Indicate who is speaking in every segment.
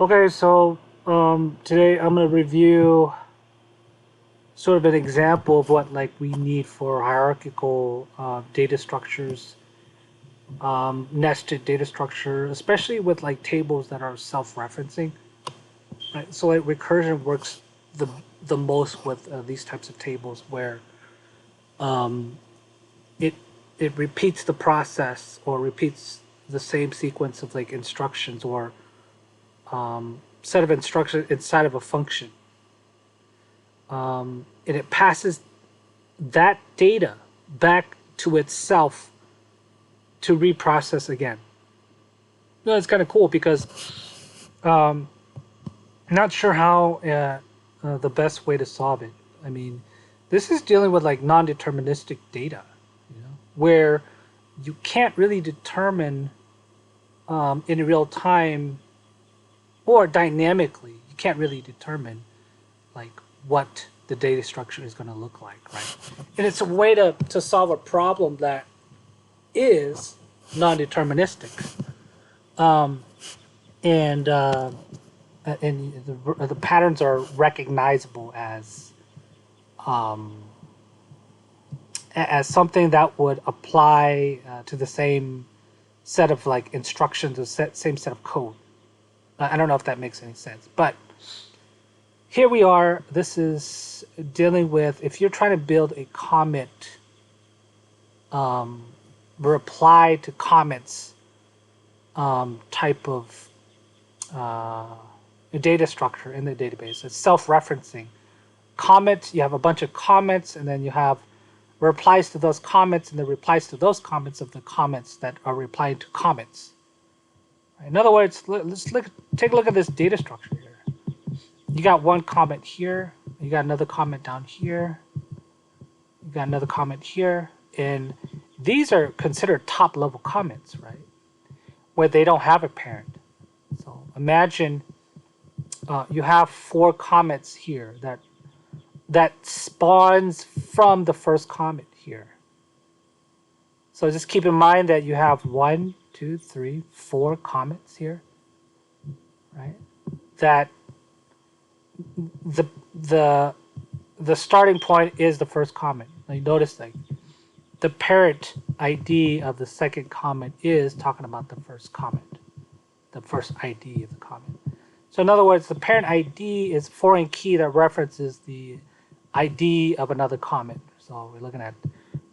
Speaker 1: Okay, so today I'm going to review sort of an example of what like we need for hierarchical data structures, nested data structure, especially with like tables that are self-referencing. Right? So like recursion works the the most with these types of tables where um, it it repeats the process or repeats the same sequence of like instructions or set of instructions inside of a function, and it passes that data back to itself to reprocess again. No, it's kind of cool because um, not sure how the best way to solve it. I mean, this is dealing with like non-deterministic data, where you can't really determine in real time or dynamically. You can't really determine like what the data structure is going to look like, right? And it's a way to solve a problem that is non-deterministic, um, and the patterns are recognizable um, as something that would apply to the same set of like instructions, the same set of code. I don't know if that makes any sense, but here we are. This is dealing with if you're trying to build a comment um, reply to comments type of uh, data structure in the database. It's self-referencing. Comments, you have a bunch of comments, and then you have replies to those comments, and the replies to those comments of the comments that are replying to comments. In other words, let's take a look at this data structure here. You got one comment here, you got another comment down here, you got another comment here, and these are considered top-level comments, right? Where they don't have a parent. So imagine you have 4 comments here that spawns from the first comment here. So just keep in mind that you have 1, 2, 3, 4 comments here, right? That the the starting point is the first comment. Now you notice like the parent ID of the second comment is talking about the first comment, the first ID of the comment. So in other words, the parent ID is foreign key that references the ID of another comment. So we're looking at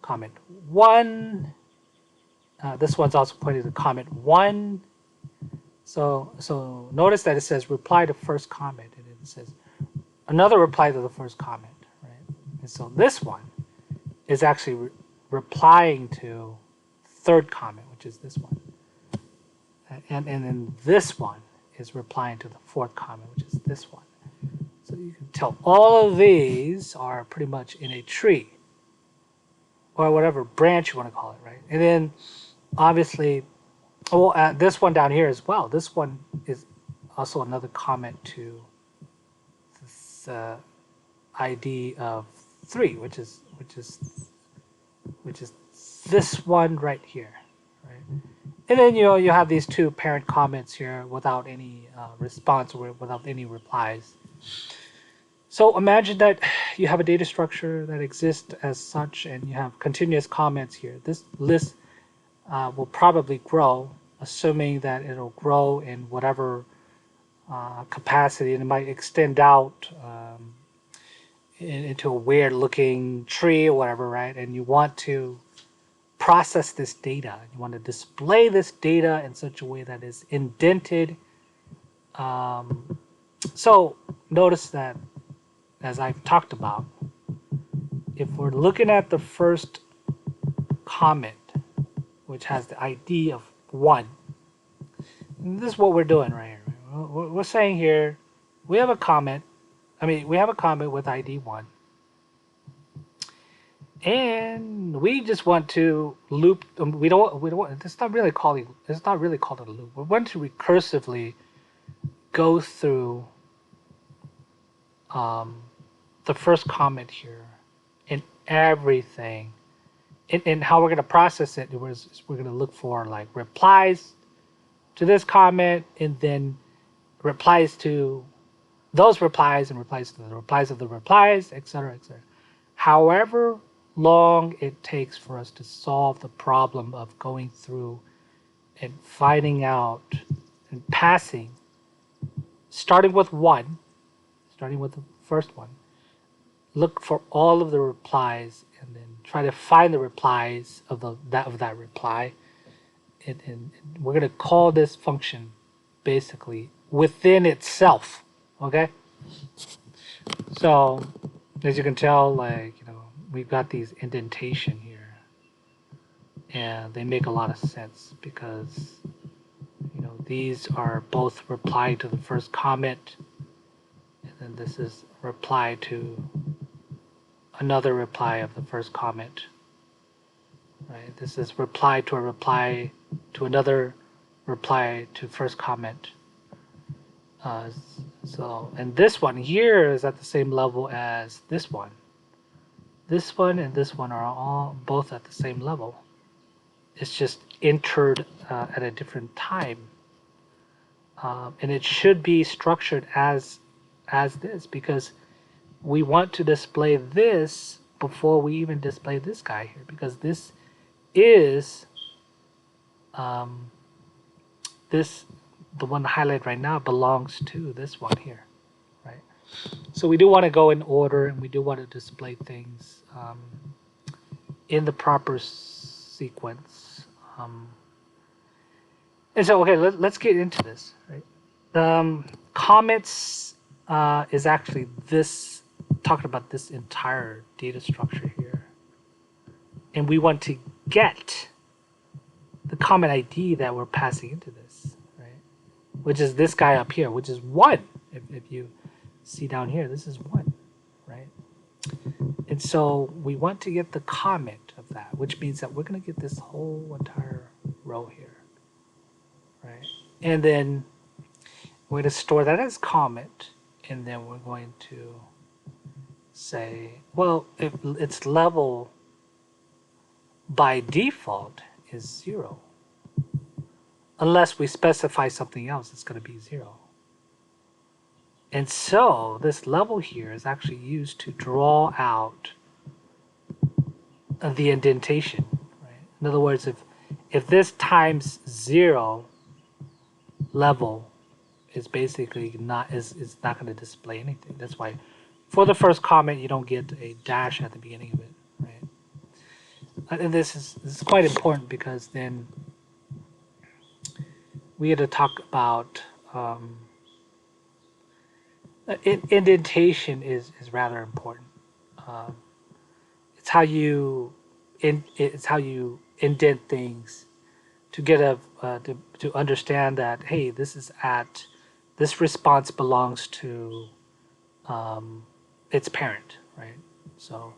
Speaker 1: comment 1. This one's also pointing to comment 1. So notice that it says reply to first comment, and it says another reply to the first comment, right? And so this one is actually replying to third comment, which is this one. And then this one is replying to the fourth comment, which is this one. So you can tell all of these are pretty much in a tree, or whatever branch you want to call it, right? And then obviously, this one down here as well. This one is also another comment to this ID of 3, which is this one right here, right? And then you have these 2 parent comments here without any response or without any replies. So imagine that you have a data structure that exists as such, and you have continuous comments here. This list will probably grow, assuming that it'll grow in whatever capacity, and it might extend out into a weird looking tree or whatever, right? And you want to process this data. You want to display this data in such a way that is indented. So notice that, as I've talked about, if we're looking at the first comment, which has the ID of 1, this is what we're doing right here. We're saying here, we have a comment. We have a comment with ID 1. And we just want to loop. We don't want. It's not really called a loop. We want to recursively go through the first comment here and everything. And how we're going to process it is we're going to look for like replies to this comment, and then replies to those replies and replies to the replies of the replies, etc., etc. However long it takes for us to solve the problem of going through and finding out and passing, starting with the first one, look for all of the replies and then try to find the replies of that reply. And we're going to call this function basically within itself. Okay? So as you can tell, like, we've got these indentation here, and they make a lot of sense because these are both reply to the first comment, and then this is reply to another reply of the first comment. Right? This is reply to a reply to another reply to first comment. And this one here is at the same level as this one. This one and this one are all both at the same level. It's just entered at a different time. And it should be structured as this, because we want to display this before we even display this guy here, because this is the one highlighted right now belongs to this one here, right? So we do want to go in order, and we do want to display things in the proper sequence. And so, okay, let's get into this, right? Comments is actually this, talking about this entire data structure here. And we want to get the comment ID that we're passing into this, right? Which is this guy up here, which is 1. If you see down here, this is 1, right? And so we want to get the comment of that, which means that we're going to get this whole entire row here, right? And then we're going to store that as comment, and then we're going to say, well, if its level by default is 0. Unless we specify something else, it's going to be 0. And so this level here is actually used to draw out the indentation, right? In other words, if this times 0 level is basically not going to display anything. That's why for the first comment you don't get a dash at the beginning of it, right? And this is quite important, because then we had to talk about indentation is rather important. It's how you indent things to get to understand that, hey, this response belongs to its parent, right? So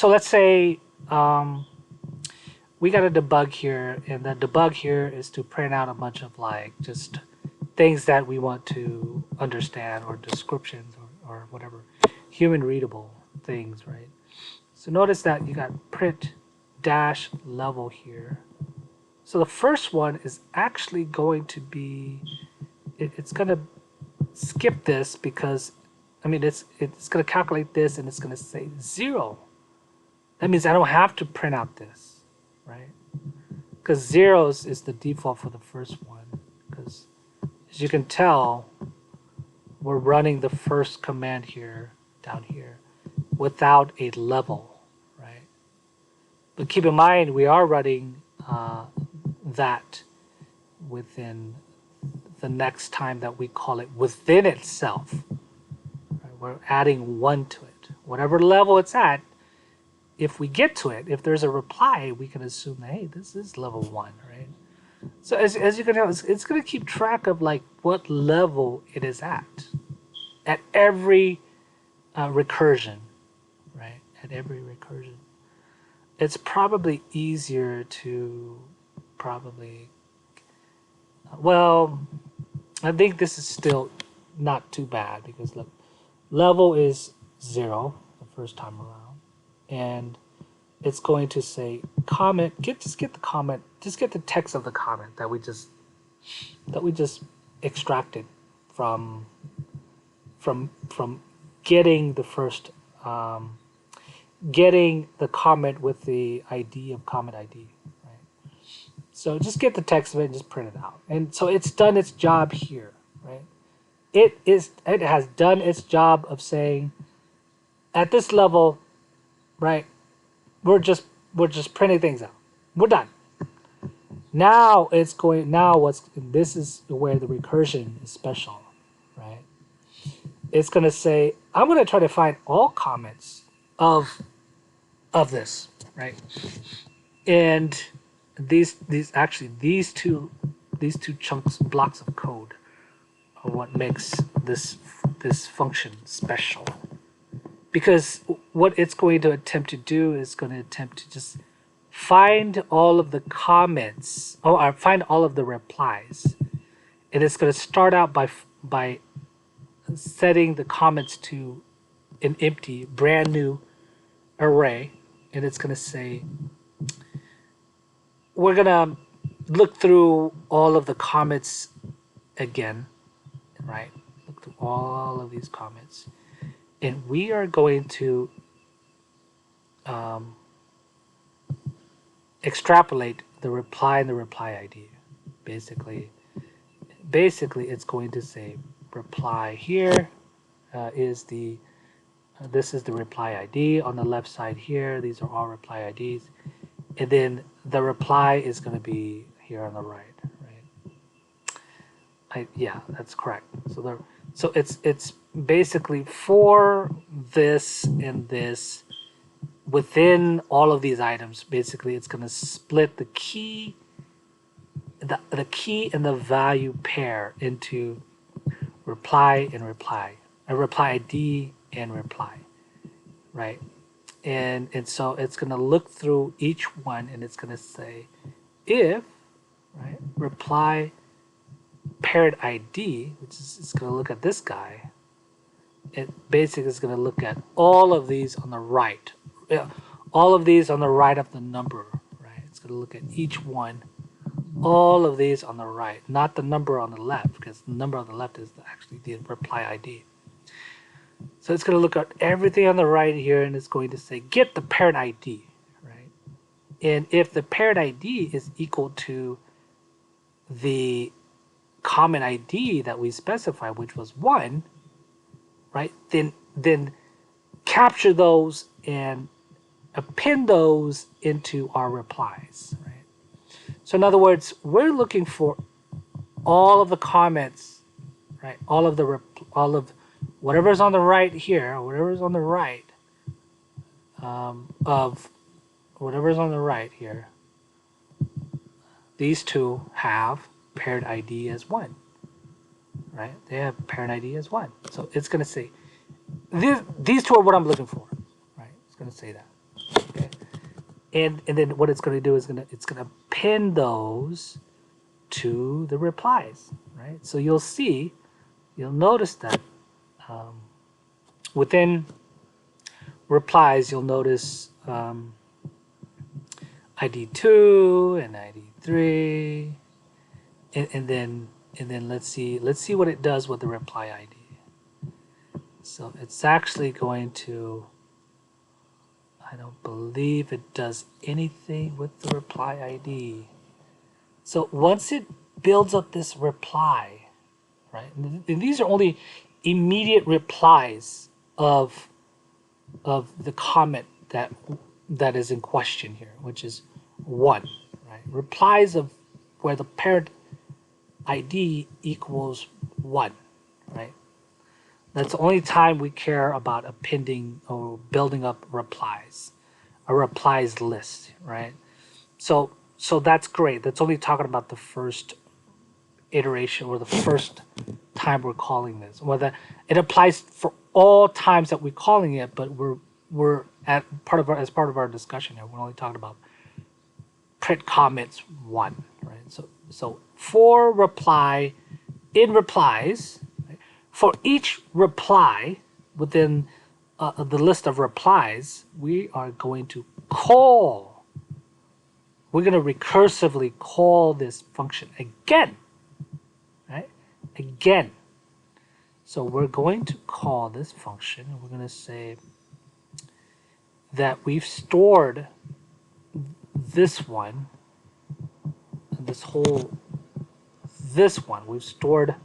Speaker 1: let's say we got a debug here, and the debug here is to print out a bunch of just things that we want to understand, or descriptions, or whatever, human readable things, right? So notice that you got print dash level here. So the first one is actually going to be, it's going to skip this, because it's going to calculate this, and it's going to say 0. That means I don't have to print out this, right? Because 0 is the default for the first one. Because as you can tell, we're running the first command here, down here, without a level, right? But keep in mind, we are running that within the next time that we call it within itself. Right? We're adding 1 to it. Whatever level it's at, if we get to it, if there's a reply, we can assume that, hey, this is level 1, right? So as you can tell, it's going to keep track of what level it is at every recursion, right? At every recursion. It's probably easier to well, I think this is still not too bad, because look, level is 0 the first time around, and it's going to say comment. Just get the comment. Just get the text of the comment that we just extracted from from getting the first getting the comment with the ID of comment ID. Right? So just get the text of it and just print it out. And so it's done its job here. Right? It has done its job of saying at this level, right? We're just printing things out. We're done. Now it's going. Now this is where the recursion is special, right? It's gonna say I'm gonna try to find all comments of this, right? And these two chunks blocks of code are what makes this function special. Because what it's going to attempt to do is going to attempt to just find all of the comments, or find all of the replies, and it's going to start out by setting the comments to an empty, brand new array, and it's going to say, we're going to look through all of the comments again, right? Look through all of these comments, and we are going to extrapolate the reply and the reply ID. Basically, it's going to say reply here is the this is the reply ID on the left side here. These are all reply IDs, and then the reply is going to be here on the right. Yeah, that's correct. So it's basically for this and this. Within all of these items, basically, it's going to split the key, the key and the value pair into reply and reply, a reply ID and reply, right? And so it's going to look through each one, and it's going to say, if, right, reply paired ID, which is it's going to look at this guy. It basically is going to look at all of these on the right. All of these on the right of the number, right? It's going to look at each one, all of these on the right, not the number on the left, because the number on the left is actually the reply ID. So it's going to look at everything on the right here, and it's going to say, get the parent ID, right? And if the parent ID is equal to the common ID that we specified, which was 1, right? Then capture those and append those into our replies, right? So in other words, we're looking for all of the comments, right? All of whatever's on the right here, whatever's on the right of whatever's on the right here. These two have parent ID as 1, right? They have parent ID as 1. So it's going to say, these two are what I'm looking for, right? It's going to say that. Okay. And then what it's going to do is it's going to pin those to the replies, right? So you'll notice that within replies, you'll notice ID 2 and ID 3, and then let's see what it does with the reply ID. So it's actually going to, I don't believe it does anything with the reply ID. So once it builds up this reply, right? And these are only immediate replies of the comment that is in question here, which is 1, right? Replies of where the parent ID equals 1, right? That's the only time we care about appending or building up replies, a replies list, right? So that's great. That's only talking about the first iteration or the first time we're calling this. Whether it applies for all times that we're calling it, but we're as part of our discussion here, we're only talking about print comments 1, right? So for reply in replies. For each reply within the list of replies, we are going to call. We're going to recursively call this function again, right? Again. So we're going to call this function, and we're going to say that we've stored this one, this one. We've stored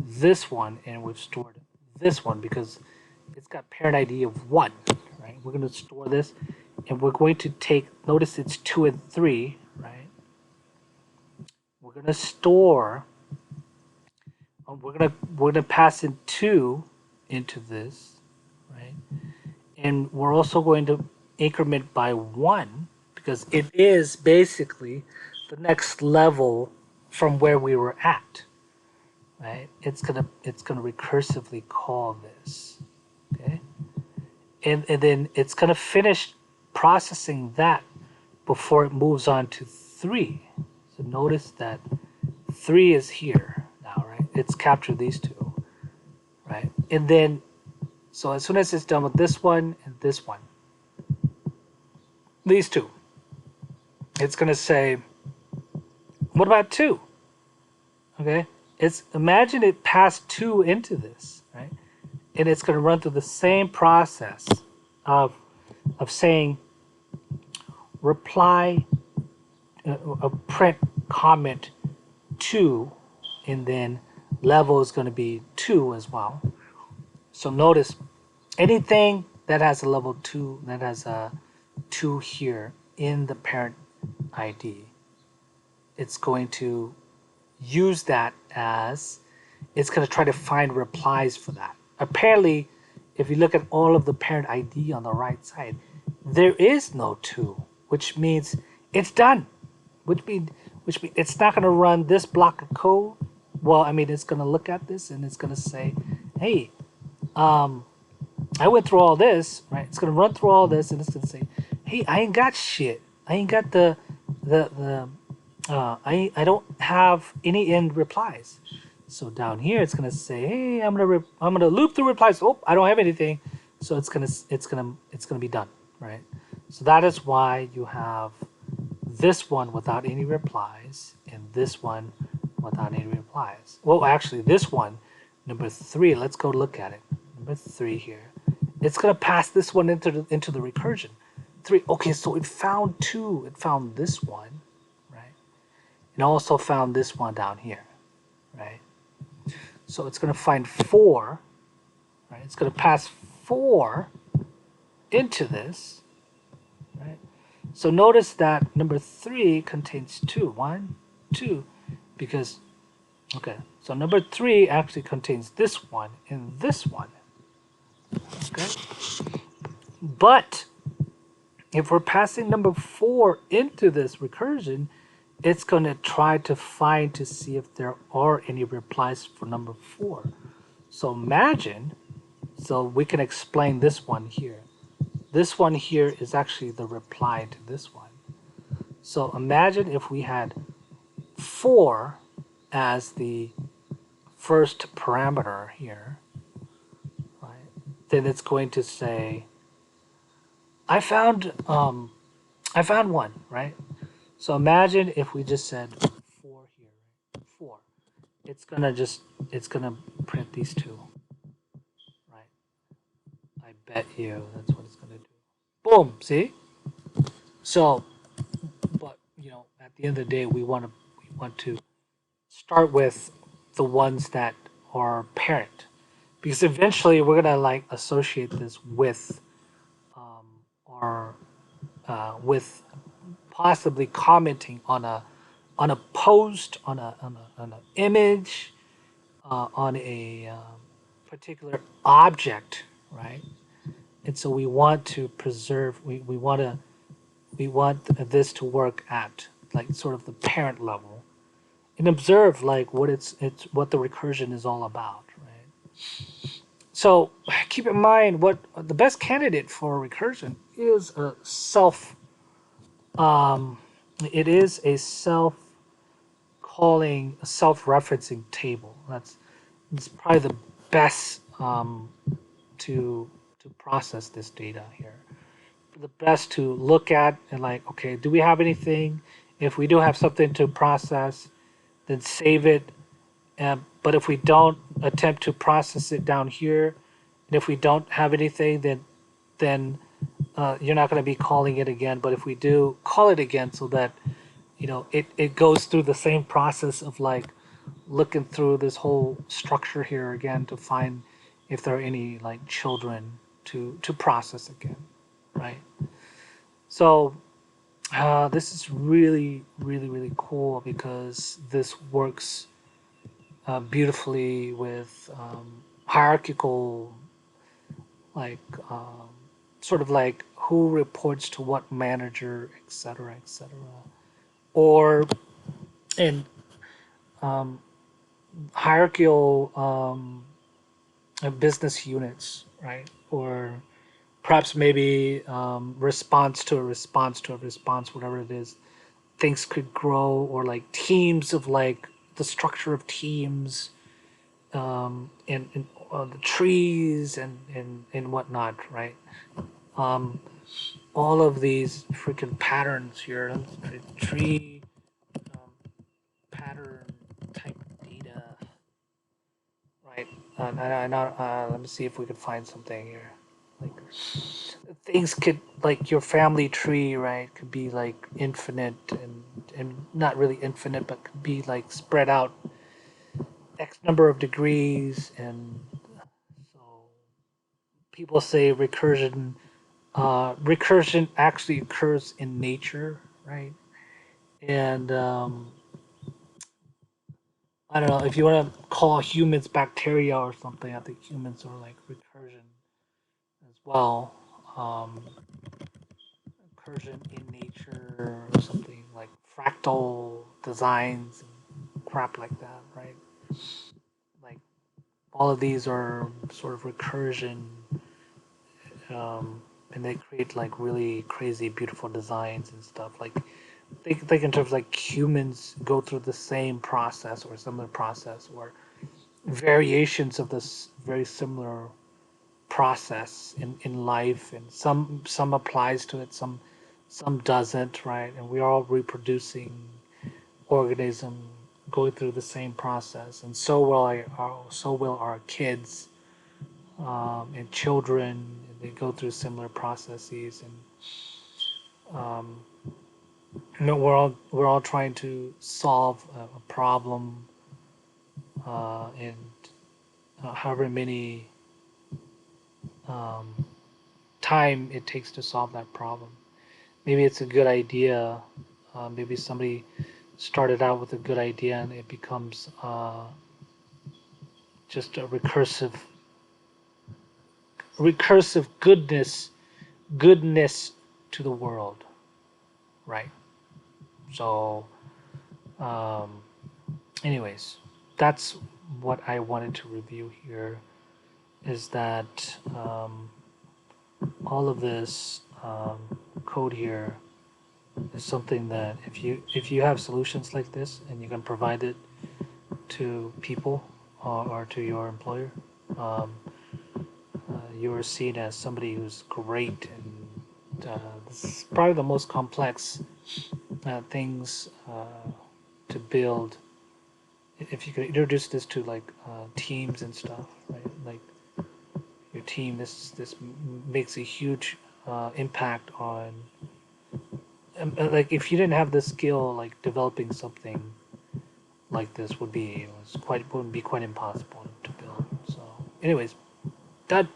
Speaker 1: this one, and we've stored this one because it's got parent ID of 1, right? We're going to store this, and we're going to take, notice it's 2 and 3, right? We're going to store, we're going to pass in 2 into this, right? And we're also going to increment by 1 because it is basically the next level from where we were at, right? It's gonna recursively call this, okay? And then it's gonna finish processing that before it moves on to 3. So notice that 3 is here now, right? It's captured these two, right? And then, so as soon as it's done with this one and this one, these two, it's gonna say, what about 2? Okay, it's imagine it passed 2 into this, right? And it's going to run through the same process of saying reply, print comment 2, and then level is going to be 2 as well. So notice anything that has a level 2, that has a 2 here in the parent ID, it's going to use that as, it's going to try to find replies for that. Apparently, if you look at all of the parent ID on the right side, there is no 2, which means it's done. Which means it's not going to run this block of code. Well, I mean, it's going to look at this and it's going to say, hey, I went through all this, right? It's going to run through all this and it's going to say, hey, I ain't got shit. I ain't got I don't have any end replies. So down here it's gonna say, hey, I'm gonna loop through replies. Oh, I don't have anything. So it's gonna be done, right? So that is why you have this one without any replies and this one without any replies. Well, actually, this one, number 3. Let's go look at it. Number 3 here. It's gonna pass this one into the recursion. 3. Okay, so it found 2. It found this one, right? And also found this one down here, right? So it's going to find 4, right? It's going to pass 4 into this, right? So notice that number 3 contains 2. 1, 2, because, okay, so number 3 actually contains this one and this one, okay? But if we're passing number 4 into this recursion, it's going to try to find to see if there are any replies for number 4. So imagine, so we can explain this one here. This one here is actually the reply to this one. So imagine if we had 4 as the first parameter here, right? Then it's going to say, I found 1, right? So imagine if we just said 4 here, right? 4. It's gonna print these 2, right? I bet you that's what it's gonna do. Boom, see? So, but at the end of the day, we want to start with the ones that are parent, because eventually we're gonna like associate this with or with possibly commenting on a post, on an image, on a particular object, right? And so we want to preserve. We want this to work at like sort of the parent level, and observe like what what the recursion is all about, right? So keep in mind what the best candidate for recursion is a self. It is a calling, a self-referencing table. That's probably the best to process this data here. The best to look at and like, okay, do we have anything? If we do have something to process, then save it But if we don't attempt to process it down here, and if we don't have anything, then you're not going to be calling it again. But if we do call it again, so that it goes through the same process of like looking through this whole structure here again to find if there are any like children to process again, right? So this is really, really, really cool because this works beautifully with hierarchical, like sort of like who reports to what manager, etc., etc., or in hierarchical business units, right? Or perhaps maybe response to a response to a response, whatever it is. Things could grow, or like teams of like the structure of teams, and the trees and whatnot, right? Um, all of these freaking patterns here, tree um, pattern type data, right? Let me see if we can find something here. Like things could like your family tree, right? Could be like infinite and not really infinite, but could be like spread out X number of degrees, and so people say recursion actually occurs in nature, right? And I don't know if you want to call humans bacteria or something. I think humans are like recursion as well. Um, Recursion in nature or something like fractal designs and crap like that, right? Like all of these are sort of recursion, and they create like really crazy, beautiful designs and stuff. Like think in terms of like humans go through the same process or similar process, or variations of this very similar process in life, and some applies to it, some doesn't, right? And we're all reproducing organism going through the same process, and so will our kids, and children, and they go through similar processes, and um, we're all trying to solve a problem, and however many um, time it takes to solve that problem. Maybe it's a good idea. Maybe somebody started out with a good idea and it becomes just a recursive goodness to the world, right? So, um, anyways, that's what I wanted to review here. Is that all of this code here is something that if you have solutions like this and you can provide it to people, or to your employer, um, you are seen as somebody who's great, and this is probably the most complex things to build. If you could introduce this to like teams and stuff, right? Like your team, this makes a huge impact on. Like if you didn't have the skill, like developing something like this would be quite impossible to build. So, anyways, that